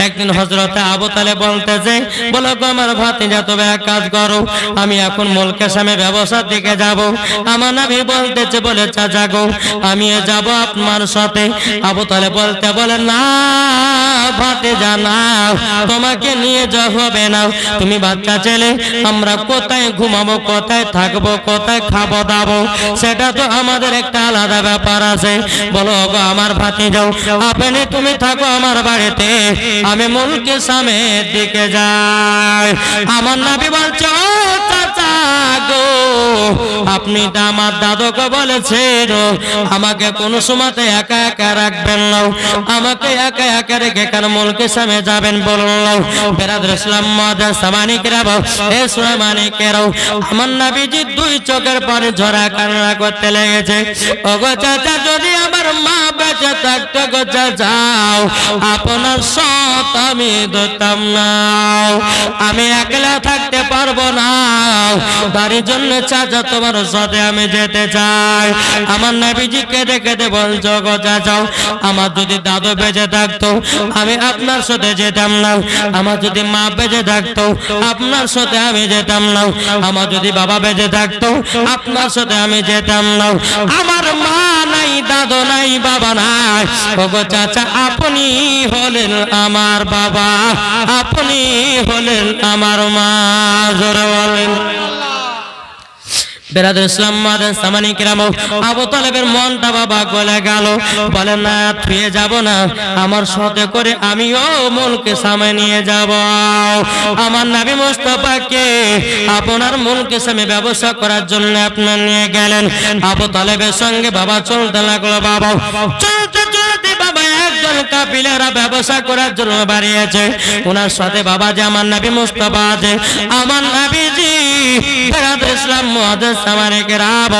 একদিন হযরত আবু তালেব বলতেছে, বলো গো আমার ভাতিজা, তবে এক কাজ করো, আমি এখন মুলকের সামনে ব্যবসার দিকে যাব। আমার নবী বলতেছে, বলে চাচা গো আমি যাব আপনার সাথে। আবু তালেব বলে না ভাতিজা না, তোমাকে নিয়ে যাওয়া হবে না, তুমি বাচ্চা ছেলে, আমরা কোথায় ঘুমাবো, কোথায় থাকবো, কোথায় খাবো দাবো, সেটা তো আমাদের একটা আলাদা ব্যাপার আছে। বলো গো আমার ভাতিজা, আপনি তুমি থাকো আমার বাড়িতে, আমি মুলকের সামনের দিকে যাই। আমার নবী বলছে, ও চাচা গো, আপনি তো আমার দাদুকে বলেছেন আমাকে কোনো সময়তে একা একা রাখবেন না, আমাকে একা একা রেখে কেন মুলকের সামনে যাবেন বলল। বেরাদর ইসলাম মুআজ্জাজ সামানিকেরাও, এ সুমানিকেরাও, আমার নবীজি দুই চোখের পানি ঝরা কান্না করতে লেগেছে। ওগো চাচা, যদি আমার মা বেঁচে থাকতো গো চাচা, আপনার সাথ আমি ধরতাম না, আমি একলা থাকতে পারবো না, তার জন্য চাচা তোমার সাথে আমি যেতে চাই। আমার নবীজি কেঁদে কেঁদে বলছো, গো চাচা, আমার যদি দাদু বেঁচে থাকতো আমি আপনার সাথে যেতাম না, আমার যদি মা বেঁচে থাকতো আপনার সাথে আমি যেতাম না, আমার যদি বাবা বেঁচে থাকতো আপনার সাথে আমি যেতাম না, আমার মা নাই, দাদু নাই, বাবা নাই, ওগো চাচা আপনি হলেন আমার বাবা, আপনি হলেন আমার মা। জোরে বলেন। বেরাদর ইসলাম মুআজ্জাজ সামানিকেরাম, আবু তালেবের মনটা বাবা গলে গেল, বলেন না থুয়ে যাব না, আমার সাথে করে আমিও মুলকে সামনে নিয়ে যাব। আমার নবী মুস্তাফাকে আপনার মুলকে সামনে ব্যবসা করার জন্য আপনার নিয়ে গেলেন। আবু তালেবের সঙ্গে বাবা চলতে লাগলো। বাবা চলতে চলতে বাবা একজন কাফিলেরা ব্যবসা করার জন্য বাড়িয়েছে, ওনার সাথে বাবা যে আমার নবী মুস্তাফা আছে। আমার নবীজি বেরাদর ইসলাম মুআজ্জাজ সামানিকেরাম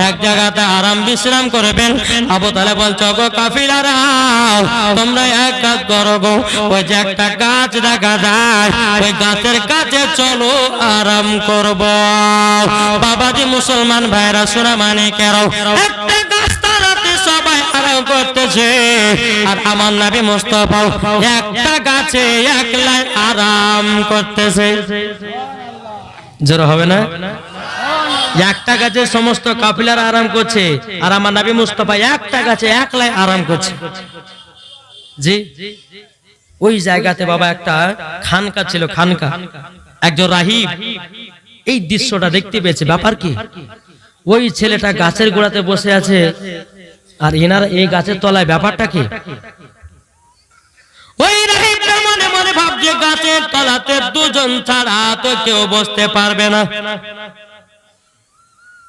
এক জায়গাতে আরাম বিশ্রাম করবেন। আবু তালেব বলছে, গো কাফিলারা, তোমরা এক কাজ করো গো, ওই যে একটা গাছ দেখা যায়, ওই গাছের কাছে চলো আরাম করব। বাবাজি মুসলমান ভাইরা সুনামানিকেরাও, একটা গাছ তারাতে সবাই আরাম করতেছে, আর আমার নবী মুস্তাফা একটা গাছে একলাই আরাম করতেছে। জোরে হবে না? একটা গাছে সমস্ত কাফিলারা আরাম করছে, আর আমার নবী মুস্তাফা একটা গাছে একলাই আরাম করছে। জি, ওই জায়গাতে বাবা একটা খানকা ছিল, খানকা, একজন রাহিব এই দৃশ্যটা দেখতে পেয়েছে। ব্যাপার কি, ওই ছেলেটা গাছের গোড়াতে বসে আছে, আর এনারা এই গাছের তলায়। ব্যাপারটা কি, ওই রাহিবটা মনে মনে ভাবছে, গাছের তলাতে দুজন ছাড়া তো কেউ বসতে পারবে না,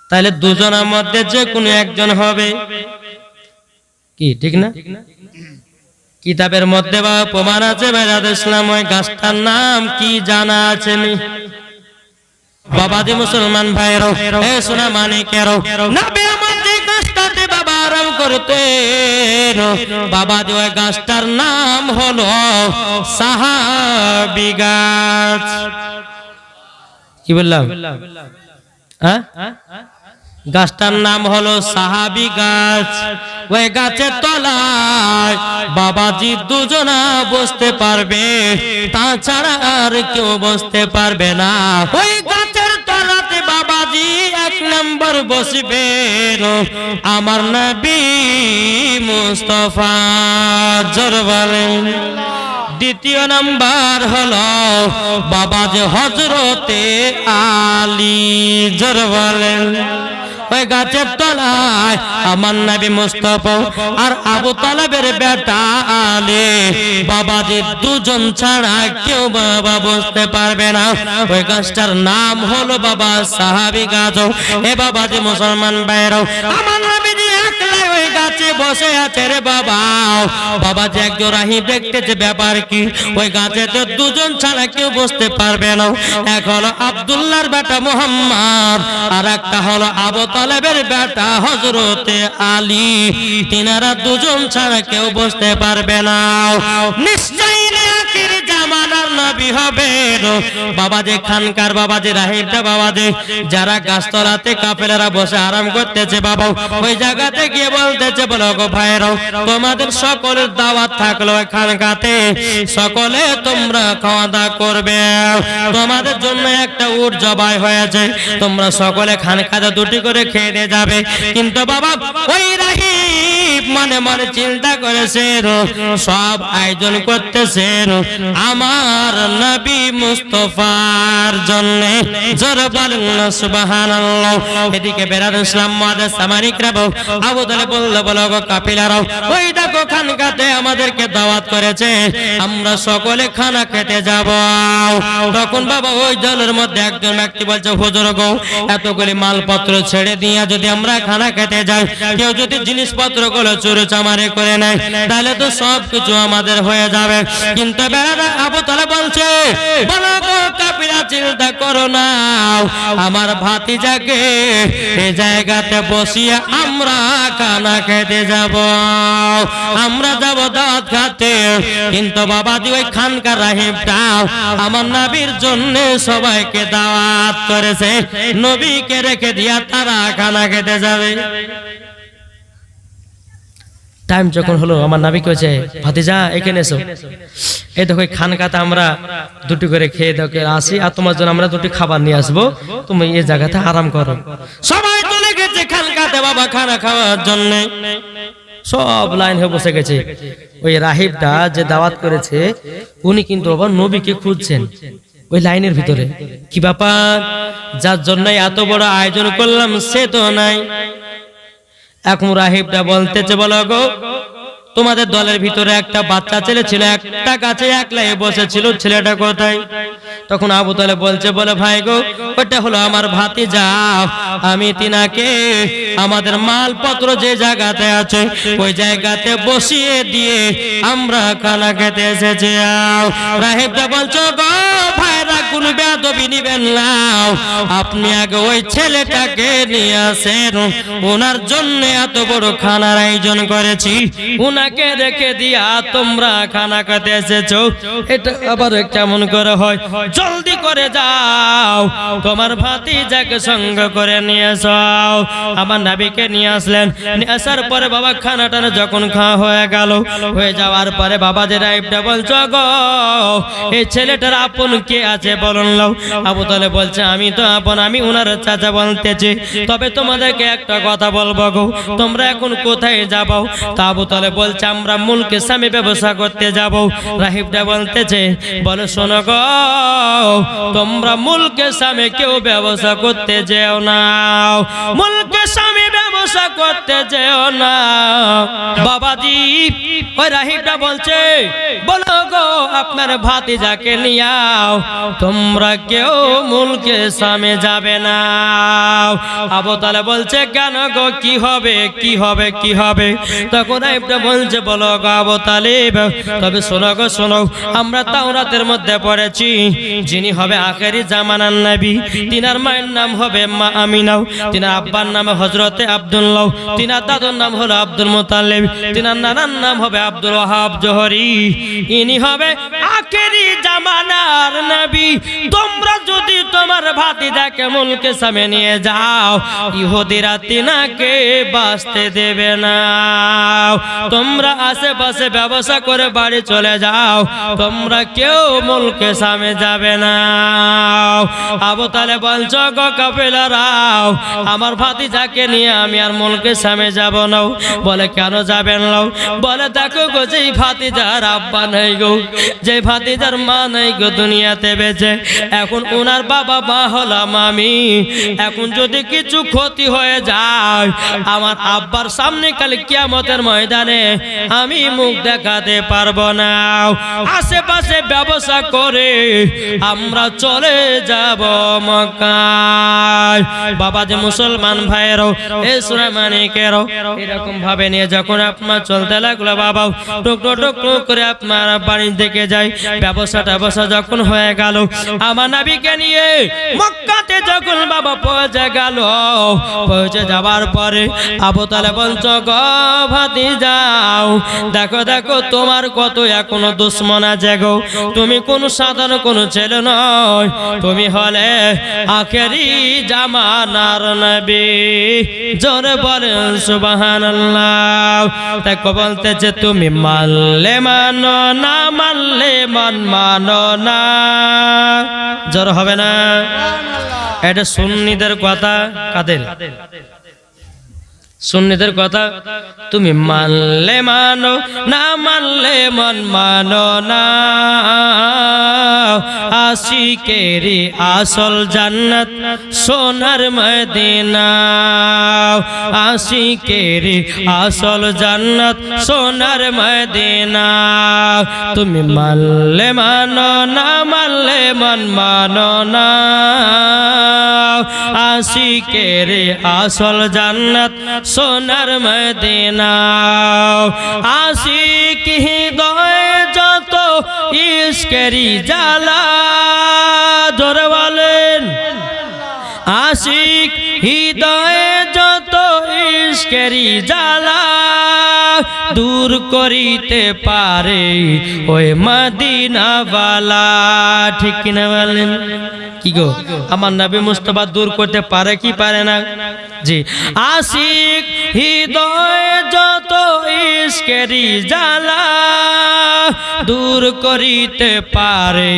তাহলে দুজনের মধ্যে যে কোনো একজন হবে কি, ঠিক না? কিতাবের মধ্যে বা প্রমাণ আছে, বেরাদর ইসলাম ওই গাছটার নাম কি জানা আছে নি? বাবাজি মুসলমান ভাইরাও, এ সুনামানিকেরাও, নবী আমার যে গাছটাতে বাবা আরাম করতেন, বাবাজি ওই গাছটার নাম হলো সাহাবী গাছ। কি বললাম? হ্যাঁ, গাছটার নাম হলো সাহাবী গাছ। ওই গাছের তলায় বাবাজি দুজনা বসতে পারবে, তাছাড়া আর কেউ বসতে পারবে না। ওই গাছের তলাতে বাবাজি এক নম্বর বসবেন আমার নবী মুস্তাফা। জোরে বলেন। দ্বিতীয় নাম্বার হলো বাবাজি হযরতে আলী। জোরে বলেন। ওই গাছের তলায় আমার নবী মুস্তাফা আর আবু তালেবের বেটা আলী, বাবাজি দুজন ছাড়া কেউ বাবা বসতে পারবে না। ওই গাছটার নাম হলো বাবা সাহাবী গাছ। এ বাবাজি মুসলমান ভাইরাও, আমার নবীজি একলাই ওই গাছে বসে আছে রে বাবা। বাবাজি একজন রাহিব দেখতেছে, ব্যাপার কি, ওই গাছে তো দুজন ছাড়া কেউ বসতে পারবে না। এক হলো আব্দুল্লাহর বেটা মুহাম্মদ, আর একটা হলো আবু তালেবের বেটা হযরতে আলী। তিনারা দুজন ছাড়া কেউ বসতে পারবে না। নিশ্চয়ই আখির জামানার নবী নবী হবেন। বাবা যে খানকার বাবা যে রাহিবটা বাবা যে যারা গাছতলাতে কাফেলারা বসে আরাম করতেছে বাবা ওই জায়গাতে গিয়ে বলতেছে বলো গো ভাইরাও তোমাদের সকলের দাওয়াত থাকলো খানকাতে সকলে তোমরা খাওয়া দাওয়া করবে তোমাদের জন্য একটা উট জবাই হয়েছে তোমরা সকলে খানকাতে দুটি করে খেয়ে দিয়ে যাবে। কিন্তু বাবা ওই রাহিব মনে মনে চিন্তা করেছেন সব আয়োজন করতেছেন আমার নবী মুস্তাফার জন্য। জোরে বলেন না সুবহানাল্লাহ। এদিকে বেরাদ ইসলাম মুআদ্দাস সামারিকরা আবু তালেব বলল গো কাফিলারাও ওই দেখো খানকাতে আমাদেরকে দাওয়াত করেছে আমরা সকলে খানা খেতে যাব। তখন বাবা ওই দলের মধ্যে একজন ব্যক্তি বলছে হুজুর গো এতগুলি মালপত্র ছেড়ে দিয়ে যদি আমরা খানা খেতে যাই কেউ যদি জিনিসপত্র গুলো চুরি চামারি করে নেয় তাহলে তো সব কিছু আমাদের হয়ে যাবে। কিন্তু বেরাদ আবু তালেব বলছে বলো গো কাফিরা চিন্তা করো না আমার ভাতিজাকে এই জায়গাতে বসিয়ে আমরা খানা খেতে যাব আমরা যাব দাওয়াত খেতে। কিন্তু বাবাজি ওই খানকার রাহিবটা আমার নবীর জন্য সবাইকে দাওয়াত করেছে নবীকে রেখে দিয়া তারা খানা খেতে যাবে। টাইম যখন হলো আমার নবী কইছে ভাতিজা এখানে এসো এই দেখো খানকাতে আমরা দুটি করে খেয়ে দেখে আসি আর তোমার জন্য আমরা দুটি খাবার নিয়ে আসবো তুমি এই জায়গাতে আরাম করো। সবাই চলে গেছে খানকাতে বাবা খানা খাওয়ার জন্য সব লাইন হয়ে বসে গেছে। ওই রাহিবটা যে দাওয়াত করেছে উনি কিন্তু আবার নবীকে খুঁজছেন ওই লাইনের ভিতরে। কি ব্যাপার যার জন্য এত বড় আয়োজন করলাম সে তো নাই। এখন রাহিবটা বলতেছে বলো গো তোমাদের দলের ভিতরে একটা বাচ্চা ছেলে ছিল একটা গাছে একলাই বসেছিল ছেলেটা কোথায়? তখন আবু তালেব বলছে বলে ভাই গো ওটা হলো আমার ভাতিজা আমি তিনাকে আমাদের মালপত্র যে জায়গাতে আছে ওই জায়গাতে বসিয়ে দিয়ে আমরা খানা খেতে এসেছি। রাহিবটা বলছো গো ভাইরা কোনো বেয়াদবি নিবেন না আপনি আগে ওই ছেলেটাকে নিয়ে আসেন ওনার জন্য এত বড় খানার আয়োজন করেছি উনাকে রেখে দিয়া তোমরা খানা খেতে এসেছো এটা আবার কেমন করে হয়? জলদি করে যাও তোমার ভাতিজাকে সঙ্গ করে নিয়ে যাও। আমার নবীকে নিয়ে আসলেন নিয়ে আসার পরে বাবা খানাটা যখন খাওয়া হয়ে গেল হয়ে যাওয়ার পরে বাবা যে রাহিবটা বলছো গো এই ছেলেটার আপন কে আছে বলুন লাও। আবু তালেব বলছে আমি তো আপন আমি উনার চাচা বলতেছি তবে তোমাদেরকে একটা কথা বলবো গো তোমরা এখন কোথায় যাবো? তা আবু তালেব বলছে আমরা মুলকে সামে ব্যবসা করতে যাব। রাহিবটা বলতেছে বলে শোনো গো তোমরা মুলকে সামে কেউ ব্যবসা করতে যেও না মুলকে সামে ব্যবসা করতে যেও না। বাবাজি ওই রাহিবটা বলছে বলো গো আপনার ভাতিজাকে নিয়াও তোমরা কেউ মুলকে সামে যাবে না। আবু তালেব বলছে কেন গো কি হবে কি হবে কি হবে? তখন রাহিবটা বলছে বলো গো আবু তালেব তবে শোনো গো শোনো আমরা তাওরাতের মধ্যে পড়েছি যিনি হবে আখেরি জামানার নবী তিনার মায়ের নাম হবে মা আমিনাও তিনার আব্বার নাম হযরতে আব্দুল্লাহ তিনার দাদুর নাম হলো আব্দুল মুতাল্লিব তিনার নানার নাম হবে আব্দুল ওয়াহাব জোহরি ইনি হবে আখেরি জামানার নবী। তোমরা যদি তোমার ভাতিজাকে মুলকে সামনে নিয়ে যাও ইহুদিরা তিনাকে বাঁচতে দেবে না তোমরা আশেপাশে ব্যবসা করে বাড়ি চলে যাও তোমরা কেউ মুলকে সামনে যাবে না। আবু তালেব বলছো গো কাফেলারাও আমার ভাতিজাকে নিয়ে আমি আর মুলকে সামনে যাব না। বলে কেন যাবেন না? বলে দেখো গো যেই ভাতিজার আব্বা নাই গো যেই ভাতিজার মা নাই গো দুনিয়াতে বেঁচে এখন ওনার বাবা মা হলাম আমি এখন যদি কিছু ক্ষতি হয়ে যায় আমার আব্বার সামনে কাল কিয়ামতের ময়দানে আমি মুখ দেখাতে পারবো না। আশেপাশে ব্যবসা করে আমরা চলে যাব মক্কায়। বাবা যে মুসলমান ভাইয়েরও এ সুরামানিকেরও এরকম ভাবে নিয়ে যখন আপনার চলতে লাগলো বাবা টুকরো টুকরো করে আপনার বাড়ি থেকে যায় ব্যবসা যখন হয়ে গেল, আমার নবীকে নিয়ে মক্কাতে যখন বাবা পৌঁছে গেল, পৌঁছে যাবার পরে আবু তালেব বলছো গো ভাতিজাও, দেখো দেখো তোমার কত এখনো দুশ্মন আছে গো, তুমি কোন সাধারণ কোন ছেলে নয়, তুমি হলে আখেরি জামানার নবী। জোরে বলেন সুবহানাল্লাহ। দেখো বলতেছে তুমি মানলে মানো না মানলে মানো না, জোর হবে না। এটা সুন্নিদের কথা। কাদের? সুন্নিদের কথা। তুমি মানলে মানো না মানলে মানো না, আশিকেরি আসল জান্নাত সোনার মদিনা, আশিকেরি আসল জান্নাত সোনার মদিনা। তুমি মানলে মানো না মানলে মানো না, আশিকেরি আসল জান্নাত সোনার মদিনা। আশিক হৃদয়ে যত ইশকেরি জ্বালা, জোরে বলেন। আশিক হৃদয়ে যত ইশকেরি জ্বালা, দূর করিতে পারে ওই মদিনাওয়ালা। ঠিক কিনা বলেন? কি গো, আমার নবী মুস্তাফা দূর করতে পারে কি পারে না? জি। আশিক হৃদয়ে যত ইশকেরি জ্বালা, দূর করিতে পারে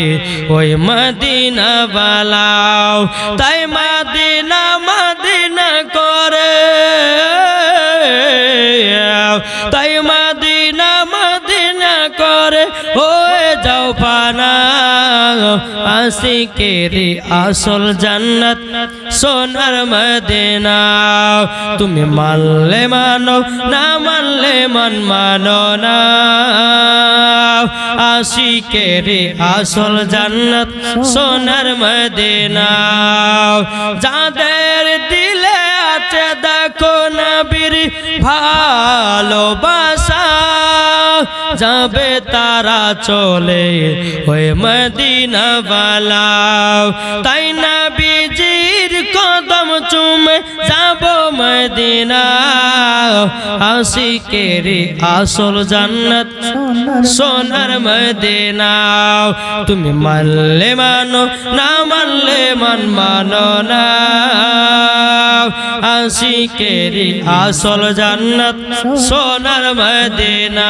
ওই মদিনাওয়ালা। তাই মদিনা মদিনা করে, তাই মদিনা মদিনা করে হয়ে যাও পানা, আশিকেরি আসল জান্নাত সোনার মদিনা। তুমি মানলে মানো না মানলে মানো না, আশিকেরি আসল জান্নাত সোনার মদিনা। যাদের দিলে আছে দেখো নবীর ভালোবাসা, যাবে তারা চলে ওই মদিনাওয়ালা। তাই নবীজির কদম চুমে যাব মদিনা, আশিকেরি আসল জান্নাত সোনার মদিনা। তুমি মানলে মানো না মানলে মানো না, আশিকেরি আসল জান্নাত সোনার মদিনা।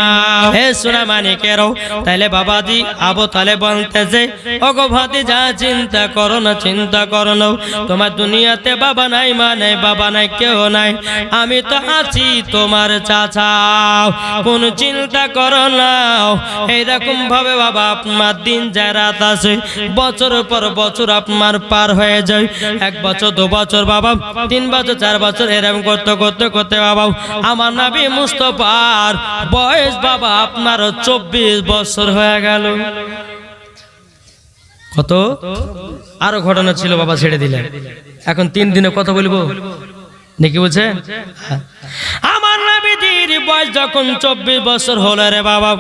হে সোনা মানিকেরও, তাইলে বাবাজি আবু তালেব বলতেছে ওগো ভাতিজা চিন্তা করো না, চিন্তা করো না, তোমার দুনিয়াতে বাবা নাই মা নাই বাবা নাই কেউ নাই, আমি তো আছি তোমার চাচা, কোন চিন্তা করো না। এইরকম ভাবে বাবা আপনার দিন যায় রাত আসে, বছর পর বছর আপনার পার হয়ে যায়, 1 বছর 2 বছর বাবা 3 বছর 4 বছর এরকম করতে করতে করতে বাবা আমার নবী মুস্তাফার বয়স বাবা আপনার 24 বছর হয়ে গেল। কত আরো ঘটনা ছিল বাবা, ছেড়ে দিলেন। এখন 3 দিনে কথা বলবো নাকি বলছে? আমার নবীর বয়স যখন 24 বছর হলো রে বাবা,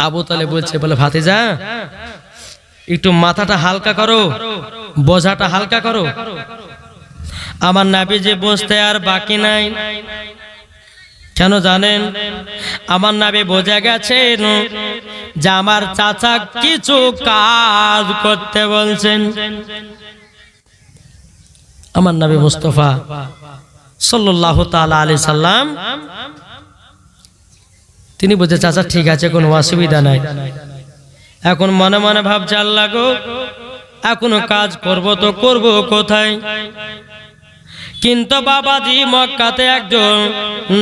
আবু তালেব বলছে বলে ভাতিজা একটু মাথাটা হালকা করো, বোঝাটা হালকা করো। আমার নবী যে বুঝতে আর বাকি নাই। কেন জানেন? আমার নবী বোঝা গেছেন যে আমার চাচা কিছু কাজ করতে বলছেন। আমার নবী মুস্তাফা সাল্লাল্লাহু তাআলা আলাইহি সাল্লাম তিনি বলছে চাচা ঠিক আছে, কোনো অসুবিধা নাই। এখন মনে মনে ভাবছে আল্লাহ গো, এখনো কাজ করব তো করব কোথায়? কিন্তু বাবাজি মক্কাতে একজন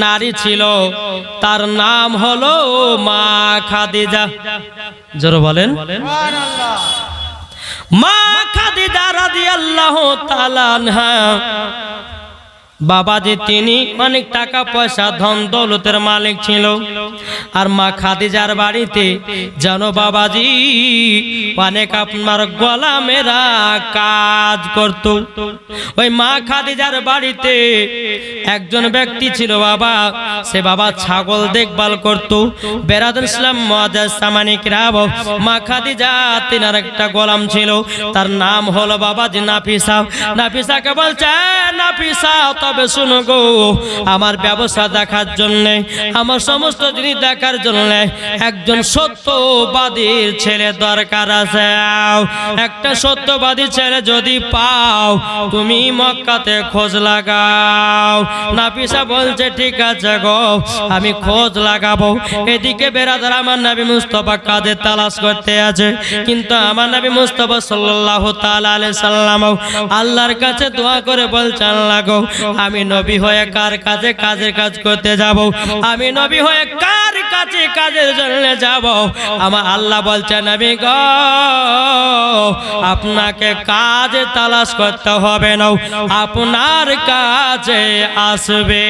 নারী ছিল, তার নাম হলো মা খাদিজা। জোরে বলেন সুবহানাল্লাহ। মা খাদিজা রাদিয়াল্লাহু তাআলা আনহা বাবাজি তিনি অনেক টাকা পয়সা ধন দৌলতের মালিক ছিল, আর মা খাদিজার বাড়িতে জানো বাবাজি অনেক আপনার গোলামেরা কাজ করত। ওই মা খাদিজার বাড়িতে একজন ব্যক্তি ছিল বাবা, সে বাবা ছাগল দেখভাল করত। বেরাদুল ইসলাম মুআজ্জাজ সামানিক রাব, মা খাদিজা তিনার একটা গোলাম ছিল, তার নাম হলো বাবাজি নাফিসা। নাফিসাকে বলছে নাফিসা তবে শুনো গো, আমার ব্যবসা দেখার জন্য, আমার সমস্ত জিনিস দেখার জন্য একজন সত্যবাদীর ছেলে দরকার আছে। একটা সত্যবাদী ছেলে যদি পাও তুমি মক্কাতে খোঁজ লাগাও। নাফিসা বলছে ঠিক আছে গো, আমি খোঁজ লাগাবো। এদিকে বেরাদার আমার নবী মুস্তাফা কাদের তালাশ করতে আছে, কিন্তু আমার নবী মুস্তাফা সাল্লাল্লাহু তাআলা আলাইহি সাল্লাম আল্লাহর কাছে দোয়া করে বলছেন আল্লাহ গো, আমি নবী হয়ে কার কাছে কাজের কাজ করতে যাব, আমি নবী হয়ে কার কাছে কাজের জন্য যাব। আমার আল্লাহ বলছেন নবী গো, আপনাকে কাজে তালাশ করতে হবে না, আপনার কাছে আসবে।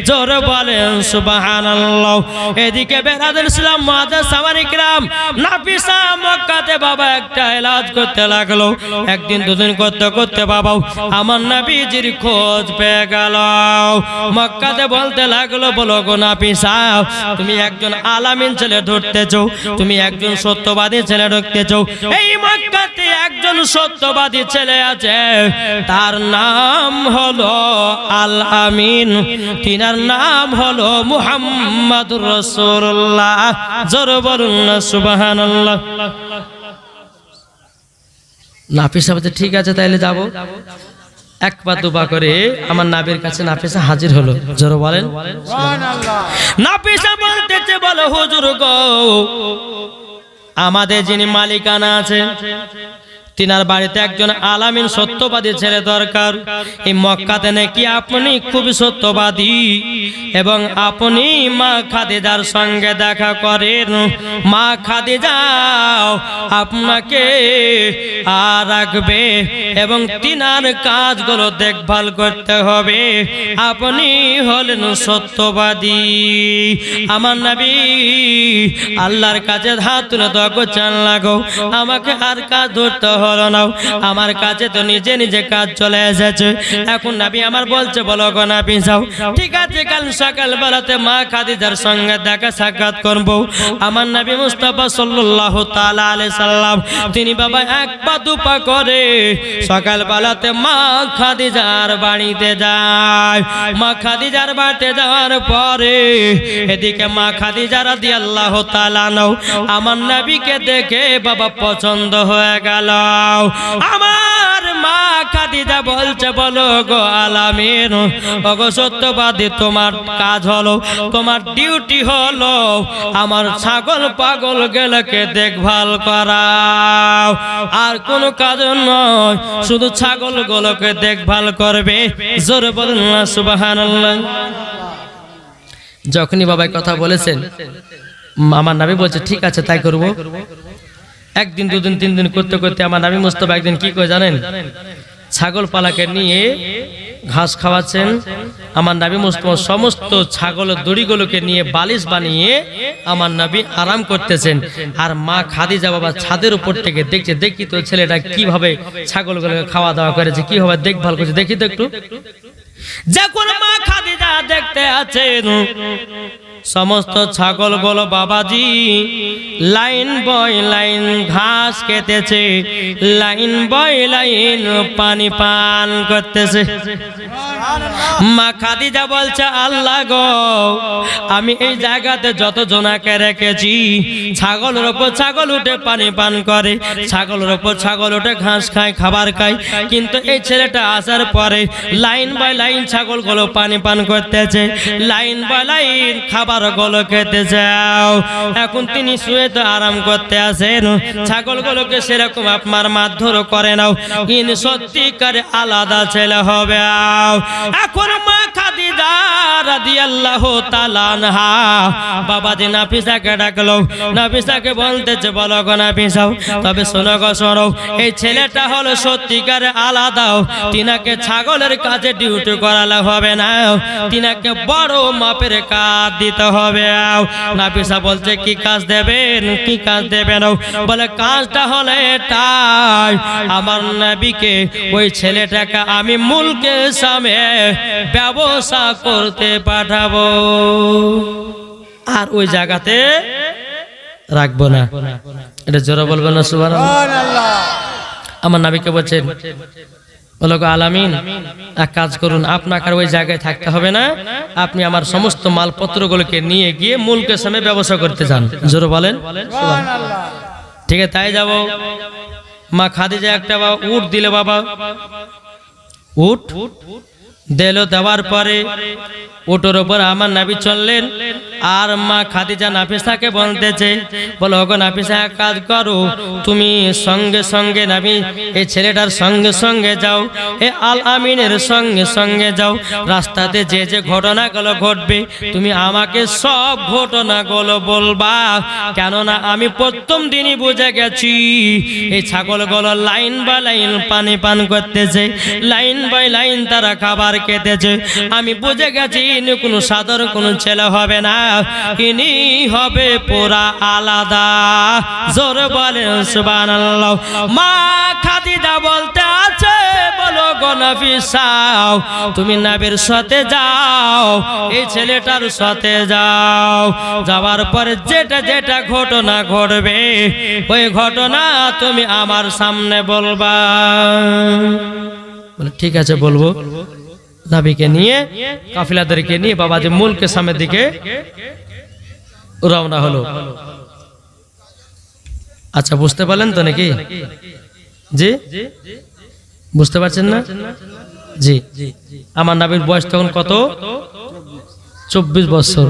জোর বলেন সুবহানাল্লাহ। এদিকে বেরাদুল ইসলাম মুআজ্জাজ সামানিক রাম, নাফিসা মক্কাতে বাবা একটা ইলাজ করতে লাগলো। একদিন দুদিন করতে করতে বাবা আমার নবীজির খোঁজ পেয়ে গেল। মক্কাতে বলতে লাগলো বলো গো নাফিসা, তুমি একজন আলামিন ছেলে ধরতেছো, তুমি একজন সত্যবাদী ছেলে ধরতেছো। এই মক্কাতে একজন সত্যবাদী ছেলে আছে, তার নাম হলো আল আমিন, তিনার নাম হলো মুহাম্মাদুর রাসূলুল্লাহ। জোরে বলুন না সুবহানাল্লাহ। নাফিসা বলছে ঠিক আছে তাইলে যাব। একবার দুবার করে আমার নবীর কাছে নাফিসা হাজির হলো। জোরে বলেন সুবহানাল্লাহ। নাফিসা বলতেছে বলো হুজুর গো, আমাদের যিনি মালিকানা আছে তিনার বাড়িতে একজন আলামিন সত্যবাদী ছেলে দরকার। এই মক্কাতে নাকি আপনি খুবই সত্যবাদী এবং আপনি মা খাদিজার সঙ্গে দেখা করেন। মা খাদিজা আপনাকে আর রাখবে এবং তিনার কাজগুলো দেখভাল করতে হবে। আপনি হলেন সত্যবাদী। আমার নবী আল্লাহর কাছে হাত তুলে দোয়া করছেন লাগো, আমাকে আর কাজ ধরতে হলো না, আমার কাছে তো নিজে নিজে কাজ চলে এসেছে। এখন নবী আমার বলছে বলো গো নাফিসা, ঠিক আছে কাল সকাল বেলাতে মা খাদিজার সঙ্গে দেখা সাক্ষাৎ করব। আমার নবী মুস্তাফা সাল্লাল্লাহু তাআলা আলাইহি সাল্লাম তিনি বাবা এক পা দুপা করে সকাল বেলাতে মা খাদিজার বাড়িতে যায়। মা খাদিজার বাড়িতে যাওয়ার পরে এদিকে মা খাদিজা রাদিয়াল্লাহু তাআলা আমার নবীকে দেখে বাবা পছন্দ হয়ে গেল। আমার মা খাদিজা বলছে বলো গো আলামিন, ওগো সত্যবাদী তোমার কাজ হলো, তোমার ডিউটি হলো আমার ছাগল পাগল গেলকে দেখভাল করা, আর কোনো কাজ নয়, শুধু ছাগল গুলোকে দেখভাল করবে। জোরে বলুন না সুবহানাল্লাহ। যখনই বাবা কথা বলেছেন আমার নবী বলছে ঠিক আছে তাই করব। একদিন দুদিন তিন দিন করতে করতে আমার নবী মুস্তাফা একদিন কি করে জানেন, ছাগল পালাকে নিয়ে ঘাস খাওয়াচ্ছেন। আমার নবী মুস্তাফা সমস্ত ছাগলের দড়িগুলোকে নিয়ে বালিশ বানিয়ে আমার নবী আরাম করতেছেন, আর মা খাদিজা বাবা ছাদের উপর থেকে দেখছে, দেখি তো ছেলেটা কিভাবে ছাগলগুলোকে খাওয়া দাওয়া করেছে, কিভাবে দেখভাল করছে, দেখি তো একটু। যখন মা খাদিজা দেখতে আছেন সমস্ত ছাগলগুলো বাবাজি লাইন বয় লাইন ঘাস খেতেছে, লাইন বয় লাইন পানি পান করতেছে। মা খাদিজা বলছে আল্লাহ গো, আমি এই জায়গাতে যত জনাকে রেখেছি ছাগলের উপর ছাগল উঠে পানি পান করে, ছাগলের উপর ছাগল উঠে ঘাস খায়, খাবার খায়, কিন্তু এই ছেলেটা আসার পরে লাইন বাই লাইন ছাগলগুলো পানি পান করতেছে, লাইন বাই লাইন খাবার গুলো খেতে যাও। এখন তিনি শুয়ে তো আরাম করতে আসেন, ছাগলগুলোকে সেরকম আপনার মারধর করে নাও, ইনি সত্যিকারে আলাদা ছেলে হবে। এখন মা খাদিজা রাদিয়াল্লাহু তাআলা আনহা বাবাজি নাফিসাকে ডাকলো, নাফিসাকে বলতেছে বলো গো নাফিসা, তবে শোনো গো শোনো, এই ছেলেটা হলো সত্যিকারে আলাদা, তিনাকে ছাগলের কাজে ডিউটি করালে হবে না, তিনাকে বড় মাপের কাজ দিতে হবে। নাফিসা বলছে কি কাজ দেবেন, কি কাজ দেবেন? বলে কাজটা হলো এটাই, আমার নবীকে ওই ছেলেটাকে আমি মুলকে সামে ব্যবসা করতে পাঠাবো, আর ওই জায়গাতে রাখবো না। এটা জোরে বলবেন না সুবহানাল্লাহ। আমার নবীকে বলছেন বলো গো আলামিন, এক কাজ করুন, আপনাকে আর ওই জায়গায় থাকতে হবে না, আপনি আমার সমস্ত মালপত্রগুলোকে নিয়ে গিয়ে মুলকের সামনে ব্যবসা করতে চান। জোরে বলেন সুবহানাল্লাহ। ঠিক আছে, তাই যাব। মা খাদিজা একটা উট দিলে, বাবা উট দিল, দেওয়ার পরে উটের উপর আমার নবী চললেন, আর মা খাদিজা নাফিসাকে বলতেছে বলো ওগো নাফিসা, এক কাজ করো, তুমি সঙ্গে সঙ্গে নবী এই ছেলেটার সঙ্গে সঙ্গে যাও, এ আল আমিনের সঙ্গে সঙ্গে যাও, রাস্তাতে যে যে ঘটনাগুলো ঘটবে তুমি আমাকে সব ঘটনাগুলো বলবা, কেননা আমি প্রথম দিনই বুঝে গেছি এই ছাগলগুলো লাইন বাই লাইন পানি পান করতেছে, লাইন বাই লাইন তারা খাবার খেতেছে, আমি বুঝে গেছি ইনি কোনো সাধারণ কোনো ছেলে হবে না, ইনি হবে পুরা আলাদা। জোরে বলেন সুবহানাল্লাহ। মা খাদিজা বলতে আছে বলো গো নাফিসা, তুমি নবীর সাথে যাও, এই ছেলেটার সাথে যাও, যাওয়ার পরে যেটা যেটা ঘটনা ঘটবে ওই ঘটনা তুমি আমার সামনে বলবা। বলে ঠিক আছে বলবো। নবীকে নিয়ে কাফিলাদেরকে নিয়ে বাবাজি মুলকের সামনের দিকে রওনা হলো। আচ্ছা বুঝতে পারলেন তো নাকি? জি বুঝতে পারছেন না? জি। আমার নবীর বয়স তখন কত? 24 বছর।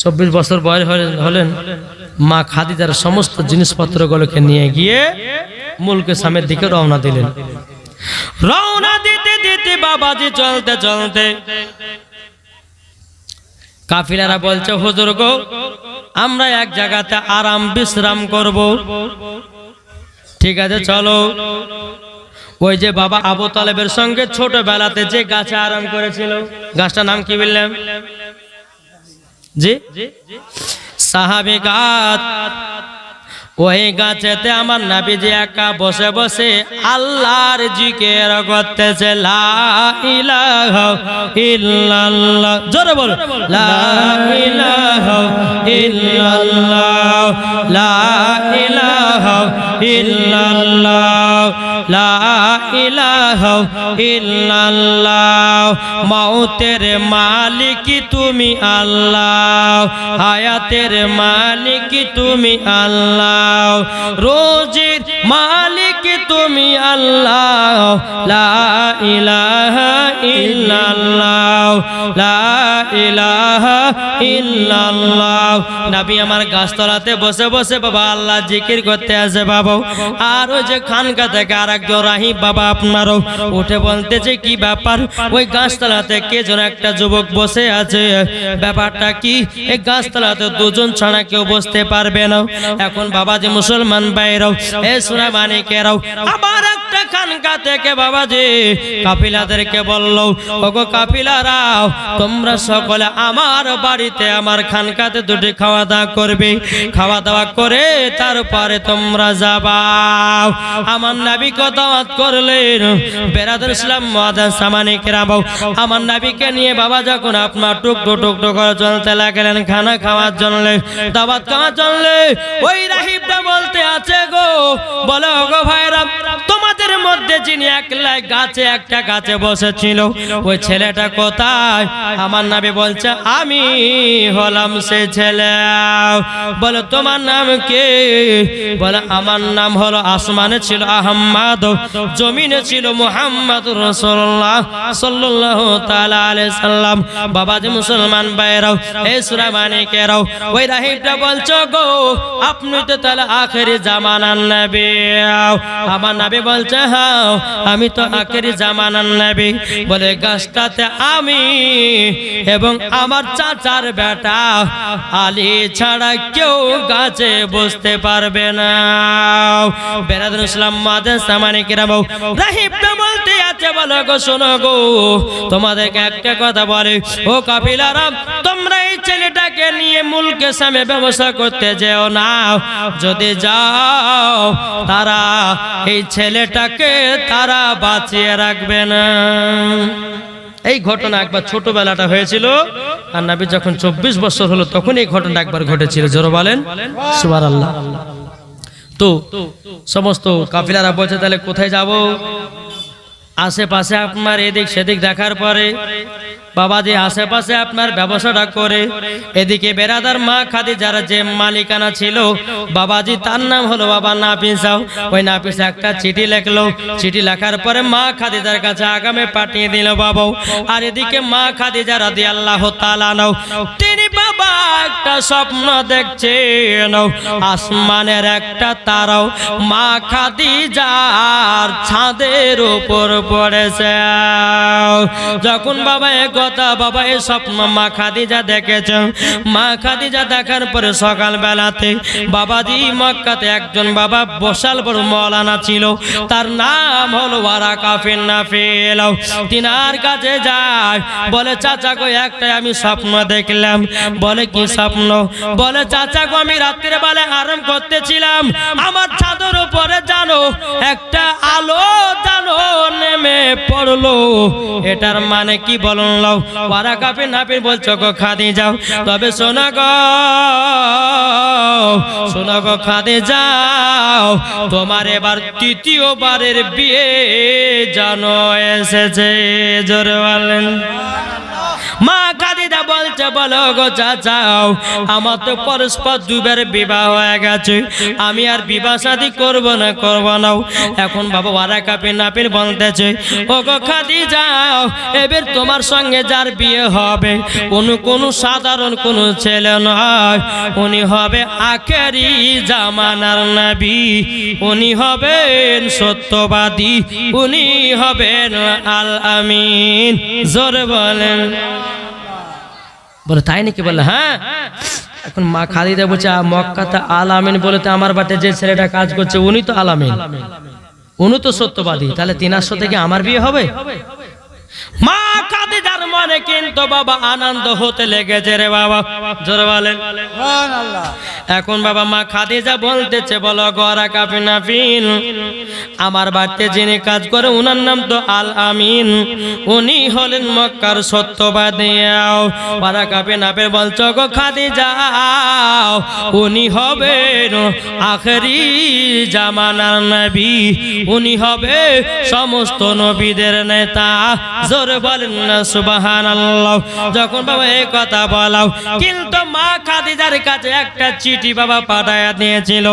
24 বছর বয়স হলেন, মা খাদিজার সমস্ত জিনিসপত্রগুলোকে নিয়ে গিয়ে মুলকের সামনের দিকে রওনা দিলেন। রওনা দিতে দিতে বাবাজি চলতে চলতে কাফিলারা বলছে হুজুর গো, আমরা এক জায়গাতে আরাম বিশ্রাম করব। ঠিক আছে চলো। ওই যে বাবা আবু তালেবের সঙ্গে ছোটবেলাতে যে গাছে আরাম করেছিল, গাছটার নাম কি বললাম? জি সাহাবী গাছ। ওই গাছেতে আমার নবীজি একা বসে বসে আল্লাহর জিকির করতেছে, লা ইলাহা ইল্লাল্লাহ। জোরে বলো, লা ইলাহা ইল্লাল্লাহ, লা ইলাহা ইল্লাল্লাহ, লা ইলাহা ইল্লাল্লাহ। মৌতের মালিক তুমি আল্লাহ, হায়াতের মালিক তুমি আল্লাহ, রোজির মালিক তুমি আল্লাহ, লা ইলাহা ইল্লাল্লাহ, লা ইলাহা ইল্লাল্লাহ। নবী আমার গাছতলাতে বসে বসে বাবা আল্লাহ জিকির করতে আছে বাবা। আর ওই যে খানকা থেকে আরেকজন রাহিব বাবা আপনারও উঠে বলতেছে কি ব্যাপার, ওই গাছতলাতে কে যেন একটা যুবক বসে আছে, ব্যাপারটা কি? এই গাছতলাতে দুজন ছাড়া কেউ বসতে পারবে না। এখন বাবাজি মুসলমান ভাইরাও, এ সোনা মানিকেরাও, আবার একটা খানকা থেকে বাবাজি কাফিলাদেরকে বললো, ওগো কাফিলারাও, তোমরা সকলে আমার বাড়িতে আমার খানকাতে দুটি খাওয়া দাওয়া করবে, খাওয়া দাওয়া করে তারপরে তোমরা যাবা। আমার নবী দাওয়াত করলেন। বেরাদর ইসলাম মুআজ্জাজ সামানিকেরাম, আমার নবীকে নিয়ে বাবা যখন আপনার টুকটো টুকটো করে চলতে লাগলেন খানা খাওয়ার জন্য, দাওয়াত খাওয়ার জন্য, ওই রাহিবটা বলতে আছে গো, বলো গো ভাইরা, তোমাদের মধ্যে যিনি একলাই গাছে একটা গাছে বসেছিল ওই ছেলেটা কোথায়? আমার নবী বলছে আমি হলাম সে ছেলে। বলো তোমার নাম কি? বলে আমার নাম হলো, আসমানে ছিল আহমদ, জমিনে ছিল মুহাম্মদুর রাসূলুল্লাহ সাল্লাল্লাহু তাআলা আলাইহি সাল্লাম। বাবাজি মুসলমান ভাইরাও, এই সূরা মানিকেরাও, ওই রাহিবটা বলছো গো, আপনি তো তাহলে আখেরি জামানার নবী। আমার নবী বলছে যে হ্যাঁ আমি তো আখেরি জামানার নবী। বলে গাছটাতে আমি এবং আমার চাচার বেটা আলী ছাড়া কেউ গাছে বসতে পারবে না। বেরাদুল ইসলাম মাদ্রাসা সামানে কিরাম রাহিবটা বলতে আছে, বলো গো শোনো গো, তোমাদেরকে একটা কথা বলে, ও কাফিলারা, তোমরা এই ছেলেটাকে নিয়ে মুলকে সামনে ব্যবসা করতে যেও না। যদি যাও তারা এই ছেলেটাকে তারা বাঁচিয়ে রাখবে না। এই ঘটনা একবার ছোটবেলাটা হয়েছিল, আর নবী যখন 24 বছর হলো তখন এই ঘটনা একবার ঘটেছিল। জোরে বলেন সুবহানাল্লাহ। তো সমস্ত কাফিলারা বলছে তাহলে কোথায় যাব? আশেপাশে আপনার এদিক সেদিক দেখার পরে বাবাজি আশেপাশে আপনার ব্যবসাটা করে, এদিকে বেরাদার মা খাদিজার যে মালিকানা ছিল বাবাজি তার নাম হলো বাবা নাফিসাও। ওই নাফিসা একটা চিঠি লিখলো, চিঠি লেখার পরে মা খাদিজার কাছে আগামে পাঠিয়ে দিল বাবা। আর এদিকে মা খাদিজা রাদিয়াল্লাহু তাআলা আনহা তিনি বাবা একটা স্বপ্ন দেখছেন, আসমানের একটা তারাও মা খাদিজার ছাদের উপর পড়েছে। যখন বাবা কথা বাবা এই স্বপ্ন মা খাদিজা দেখেছে, মা খাদিজা দেখার পরে সকাল বেলাতে বাবাজি মক্কাতে একজন বাবা বসাল বড় মাওলানা ছিল, তার নাম হলো ওয়ারাকা বিন নাফিল। তিনার কাছে যায়, বলে চাচা গো একটাই আমি স্বপ্ন দেখলাম। বলে কি স্বপ্ন? বলে চাচা গো আমি রাত্রে বেলা আরাম করতেছিলাম, আমার ছাদের উপরে জানো একটা আলো জানো নেমে পড়লো। এটার মানে কি বলুন? ওয়ারাকা বিন নাফিল বলছো গো খাদিজা, তবে শোনা গো, শোনা গো খাদিজা, তোমার এবার তৃতীয়বারের বিয়ে জানো এসেছে। জোরে বলেন। মা খাদিজা বলছে, বলো গো চাচা, আমার তো পরস্পর দুবার বিবাহ হয়ে গেছে, আমি আর বিবাহ শাদী করব না। এখন বাবা ওয়ারাকা বিন নাফিল বলতেছে, ও গো খাদিজা, এবার তোমার সঙ্গে যার বিয়ে হবে উনি কোনো সাধারণ কোনো ছেলে নয়, উনি হবে আখেরি জামানার নবী, উনি হবেন সত্যবাদী, উনি হবেন আল আমিন। জোরে বলেন। বলে তাই নাকি? বলে হ্যাঁ। এখন মা খাদিজা বলছে মক্কাতে আল আমিন বলে তো আমার বাটে যে ছেলেটা কাজ করছে উনি তো আল আমিন, উনি তো সত্যবাদী, তাহলে তিনার সাথে কি আমার বিয়ে হবে? মা খাদিজার মনে কিন্তু বাবা আনন্দ হতে লেগেছে রে বাবা। জোরে বলেন সুবহানাল্লাহ। এখন বাবা মা খাদিজা বলতেছে, বলো ওয়ারাকা বিন নাফিল, আমার বাড়িতে যিনি কাজ করে উনার নাম তো আল আমিন, উনি হলেন মক্কার সত্যবাদী। ওয়ারাকা বিন নাফিল বলছো গো খাদিজা, উনি হবেন আখেরি জামানার নবী, উনি হবে সমস্ত নবীদের নেতা। জোরে বলেন না সুবহানাল্লাহ। যখন বাবা এই কথা বলাও, কিন্তু মা খাদিজার কাছে একটা চিঠি বাবা পাঠায়া দিয়েছিল।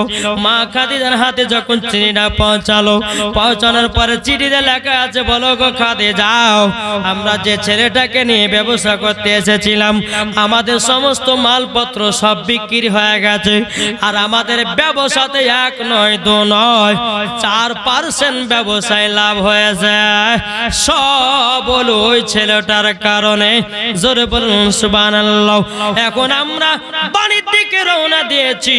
মা খাদিজার হাতে যখন চিঠিটা পৌঁছালো, পৌঁছানোর পরে চিঠিতে লেখা আছে, বলো গো খাদিজা, আমরা যে ছেলেটাকে নিয়ে ব্যবসা করতে এসেছিলাম আমাদের সমস্ত মালপত্র সব বিক্রি হয়ে গেছে, আর আমাদের ব্যবসাতে 1 নয় 2 নয় 4% ব্যবসায় লাভ হয়েছে, সব বলো ওই ছেলেটার কারণে। জোরে বলুন সুবহানাল্লাহ। এখন আমরা বাড়ির দিকে রওনা দিয়েছি।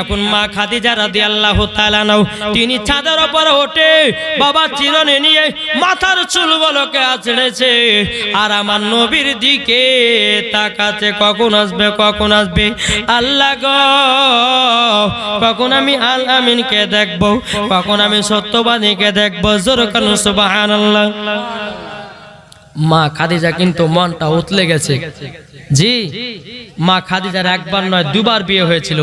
এখন মা খাদিজা রাদিয়াল্লাহু তাআলা তিনি ছাদের উপরে ওঠে বাবা চিরুনি নিয়ে মাথার চুলগুলোকে আঁচড়েছে, আর আমার নবীর দিকে তাকাচ্ছে, কখন আসবে কখন আসবে আল্লাহ গো, কখন আমি আল আমিনকে দেখব, কখন আমি সত্যবাদীকে দেখব। জোরে বলুন সুবহানাল্লাহ। মা খাদিজা কিন্তু মনটা উতলে গেছে। জি, মা খাদিজার একবার নয় 2 বার বিয়ে হয়েছিল।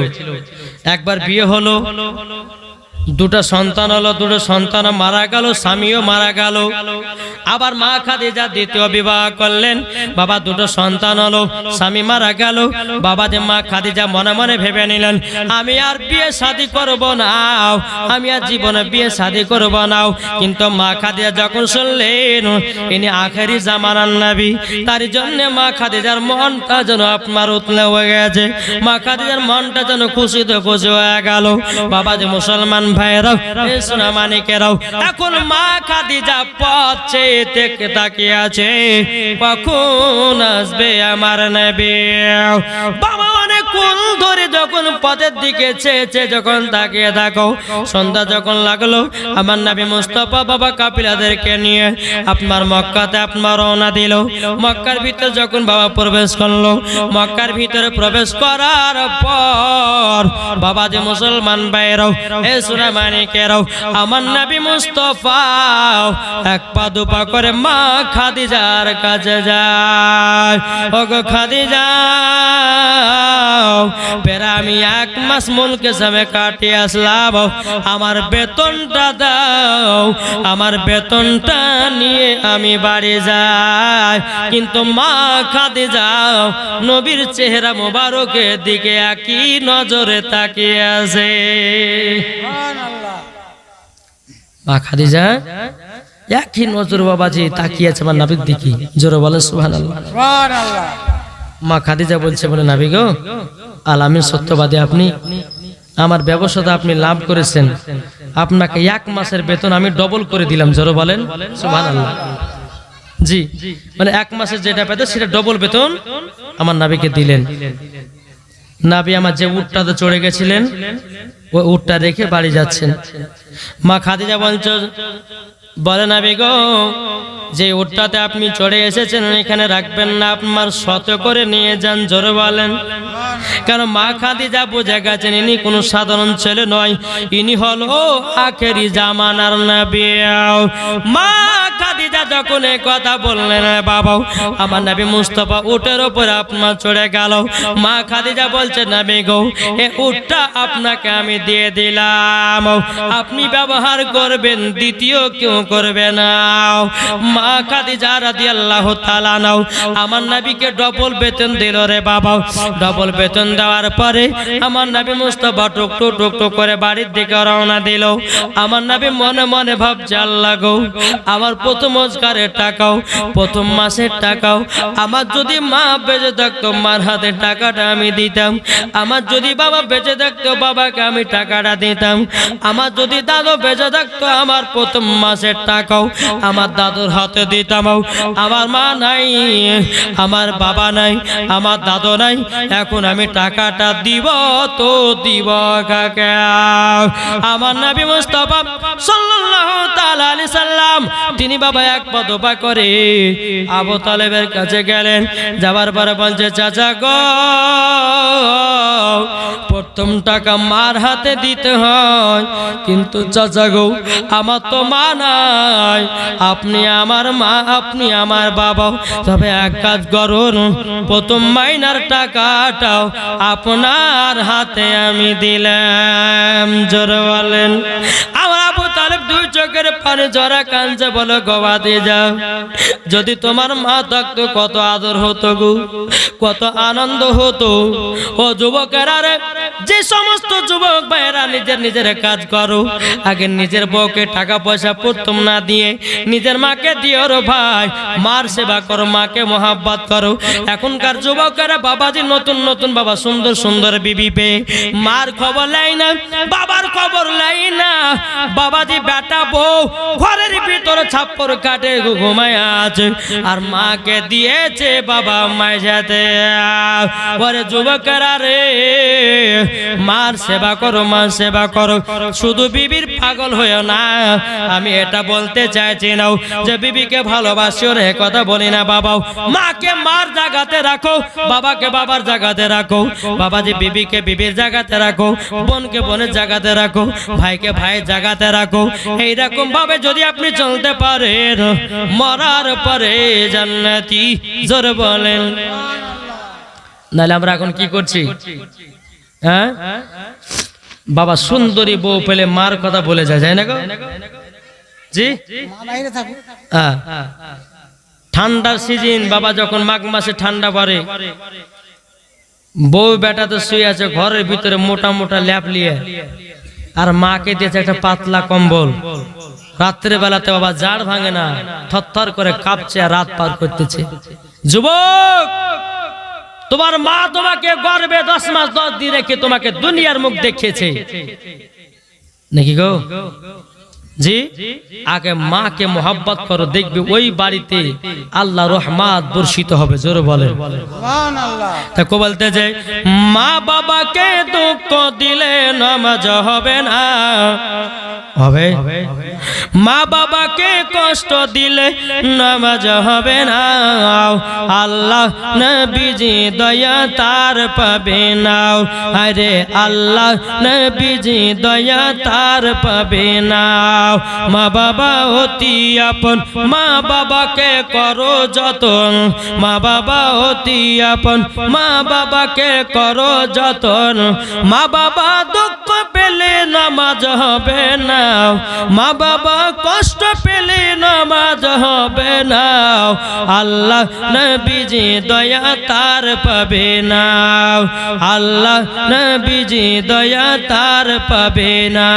একবার বিয়ে হলো, 2টা সন্তান হলো, 2টো সন্তান মারা গেল, স্বামীও মারা গেল। আবার মা খাদিজা দ্বিতীয় বিবাহ করলেন, বাবা 2টো সন্তান হলো, স্বামী মারা গেল। বাবা যে মা খাদিজা মনে মনে ভেবে নিলেন, আমি আর বিয়ে শাদী করব না, আমি আর জীবনে বিয়ে শাদী করব না। কিন্তু মা খাদিজা যখন শুনলেন ইনি আখেরি জামানার নবী, তার জন্য মা খাদিজার মনটা যেন আপনার উতলে হয়ে গেছে, মা খাদিজার মনটা যেন খুশিতে খুশি হয়ে গেল। বাবা যে মুসলমান ভাইরাও, এ সোনা মানিকেরাও, এখন মা খাদিজা পথে থেকে তাকিয়ে আছে, কখন আসবে আমার নবী। বাবা অনেকক্ষণ ধরে যখন পথের দিকে চেয়েছে, যখন তাকিয়ে থাকো, সন্ধ্যা যখন লাগলো, আমার নবী মুস্তাফা বাবা কাফিলাদেরকে নিয়ে আপনার মক্কাতে আপনার রওনা দিল। মক্কার ভিতরে যখন বাবা প্রবেশ করলো, মক্কার ভিতরে প্রবেশ করার পর বাবা যে মুসলমান ভাইরাও, এ সোনা মানিকেরাও, আমার নবী মুস্তাফা এক পা দুপা করে মা খাদিজার কাছে যায়। ওগো খাদিজা, পেরা আমি 1 মাস মুলকে সামে কাটিয়ে আসলাম, আমার বেতনটা দাও, আমার বেতনটা নিয়ে আমি বাড়ি যাই। কিন্তু মা খাদিজা নবীর চেহারা মোবারকের দিকে একই নজরে তাকিয়ে আছে। মা খাদিজা একই নজর বাবাজি তাকিয়ে আছে আমার নবীর দিকে। জোরে বলেন সুবহানাল্লাহ। মা খাদিজা বলছে, বলে নবী গো, আলামিন সত্যবাদী আপনি, আমার ব্যবসাটা আপনি লাভ করেছেন, আপনাকে 1 মাসের বেতন আমি ডবল করে দিলাম। জোরে বলেন সুবহানাল্লাহ। জি, মানে 1 মাসের যেটা পেত সেটা ডবল বেতন আমার নবীকে দিলেন। নবী আমার যে উটটাতে চড়ে গেছিলেন, ওই উটটা রেখে বাড়ি যাচ্ছেন। মা খাদিজা বলছে, বলে নবী গো, যে উটটাতে আপনি চড়ে এসেছেন এখানে রাখবেন না, আপনার শত করে নিয়ে যান। জোরে বলেন। কারণ মা খাদিজা বুঝে গেছেন ইনি কোনো সাধারণ ছেলে নয়, ইনি হলো আখেরি জামানার নবী। মা খাদিজা যখন এই কথা বললেন, বাবা আমার নবী মুস্তাফা উটের উপরে আপনার চড়ে গেল। মা খাদিজা বলছে, নবী গো, এই উটটা আপনাকে আমি দিয়ে দিলাম, আপনি ব্যবহার করবেন, দ্বিতীয় কেউ করবে না। মা খাদিজা রাদিয়াল্লাহু তাআলা নাও আমার নবীকে ডবল বেতন দিল রে বাবা। ডবল বেতন দেওয়ার পরে আমার নবী মুস্তাফা টুকটুক টুকটুক করে বাড়ির দিকে রওনা দিল। আমার নবী মনে মনে ভাবছে, আল্লাহ গো, আমার প্রথম রোজগারের টাকাও, প্রথম মাসের টাকাও, আমার যদি মা বেঁচে থাকতো মার হাতে টাকাটা আমি দিতাম, আমার যদি বাবা বেঁচে থাকতো বাবাকে আমি টাকাটা দিতাম, আমার যদি দাদু বেঁচে থাকতো আমার প্রথম মাসের টাকাও আমার দাদুর হাতে দিতাম। আমার মা নাই, আমার বাবা নাই, আমার দাদু নাই, এখন আমি টাকাটা দিব তো দিব কাকে? আমার নবী মুস্তাফা সাল্লাল্লাহু তাআলা আলাইহি সাল্লাম তিনি বাবা 1 পা 2 পা করে আবু তালেবের কাছে গেলেন। যাবার পরে বলছে, চাচা গো, প্রথম টাকা মার হাতে দিতে হয়, কিন্তু চাচা গো আমার তো মা নাই, আপনি আমার মা, আপনি আমার বাবা, তবে এক কাজ করুন, প্রথম মাইনার টাকাটাও আপনার হাতে আমি দিলাম। জোরে বলেন। আমার আবু তালেব 2 চোখের পানি ঝরা কাঁদছে, বলে গবাদি যাও, যদি তোমার মা থাকতো কত আদর হতো গো, কত আনন্দ হতো। ও যুবকেরা রে, যে সমস্ত যুবক ভাইরা নিজের নিজের কাজ করো, আগে নিজের বউকে টাকা পয়সা প্রথম না দিয়ে নিজের মাকে দিও রে ভাই, মার সেবা করো, মাকে মোহাব্বত করো। এখনকার যুবকেরা বাবাজি নতুন নতুন বাবা সুন্দর সুন্দর বিবি পেয়ে মার খবর লাই না, বাবার খবর লাই না। বাবাজি বেটা বউ ঘরের ভিতরে ছাপ্পর কাটে ঘুমায় আছে, আর মাকে দিয়েছে বাবা মায়ের সাথে। ওরে যুবকেরা রে, মার সেবা করো, মার সেবা করো, শুধু বিবির পাগল হয়েও না। আমি এটা বলতে চাইছি না যে বিবিকে ভালোবাসিও রে, কথা বলি না বাবা। মাকে মার জায়গাতে রাখো, বাবাকে বাবার জায়গাতে রাখো, বাবাজি বিবিকে বিবির জায়গাতে রাখো, বোনকে বোনের জায়গাতে রাখো, ভাইকে ভাইয়ের জায়গাতে রাখো। এইরকম ভাবে যদি আপনি চলতে পারেন, মরার পরে জান্নাতি। জোরে বলেন। নাহলে আমরা এখন কি করছি? হ্যাঁ, বাবা সুন্দরী বউ পেলে মার কথা বলে যায় না গো? জি, হ্যাঁ। ঠান্ডার সিজন বাবা, যখন মাঘ মাসে ঠান্ডা পড়ে, বউ বেটা তো শুয়ে আছে ঘরের ভিতরে মোটা মোটা ল্যাপ নিয়ে, আর মাকে দিয়েছে একটা পাতলা কম্বল। রাত্রে বেলাতে বাবা জাড় ভাঙে না, থরথর করে কাঁপছে আর রাত পার করতেছে। যুবক, তোমার মা তোমাকে গর্ভে 10 মাস 10 দিন রেখে তোমাকে দুনিয়ার মুখ দেখিয়েছে, নাকি গো জি আগে মাকে মোহাব্বত করো, দেখবে ওই বাড়িতে আল্লাহ রহমত বর্ষিত হবে। জোরে বলেন সুবহানাল্লাহ। তাকে বলতে যে মা বাবাকে দুঃখ দিলে নামাজ হবে না, হবে মা বাবাকে কষ্ট দিলে নামাজ হবে না। আল্লাহ নবীজি দয়া তার পাবে না, আরে আল্লাহ নবীজি দয়া তার পাবে না। মা বাবা অতি আপন, মা বাবাকে করো যতন, মা বাবা অতি আপন, মা বাবাকে করো যতন। মা বাবা দুঃখ পেলে নামাজ হবে না, মা বাবা কষ্ট পেলে নামাজ হবে না। আল্লাহ নবীজি দয়া তার পাবে না, আল্লাহ নবীজি দয়া তার পাবে না।